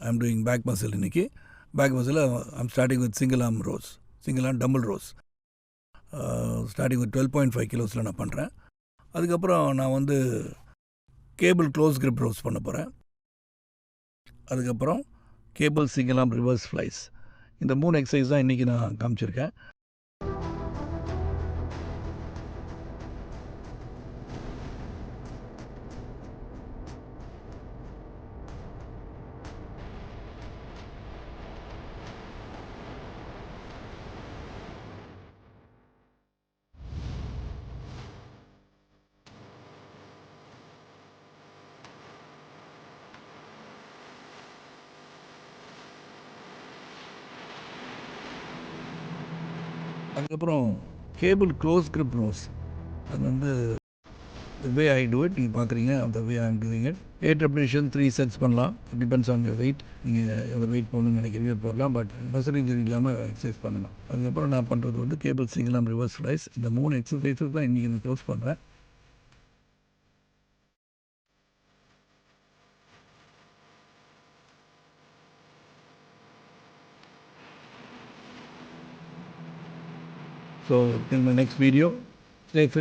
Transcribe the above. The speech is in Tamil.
I'm doing back muscle இன்னைக்கு. Back muscle, I'm starting with single arm rows, single arm dumbbell rows. Starting with 12.5 kilosல நான் பண்ணுறேன். அதுக்கப்புறம் நான் வந்து கேபிள் க்ளோஸ் grip rows பண்ண போகிறேன். அதுக்கப்புறம் cable single arm reverse flies. இந்த 3 எக்ஸசைஸ் தான் இன்றைக்கி நான் காமிச்சிருக்கேன். அதுக்கப்புறம் கேபிள் க்ளோஸ் grip rows. அது வந்து the way I do it நீங்கள் பார்க்குறீங்க. the way I'm doing it. 8 repetition 3 sets பண்ணலாம். Depends on your wait. நீங்கள் எவ்வளோ வெயிட் போகணும்னு நினைக்கிறீங்க போடலாம். பட் மசில் இன்ஜுரி இல்லாமல் எக்ஸசைஸ் பண்ணலாம். அதுக்கப்புறம் நான் பண்ணுறது வந்து cable single arm reverse flies. இந்த 3 எக்ஸசைஸஸ் தான் இன்றைக்கி நான் க்ளோஸ் பண்ணுறேன். So till my next video, stay fit.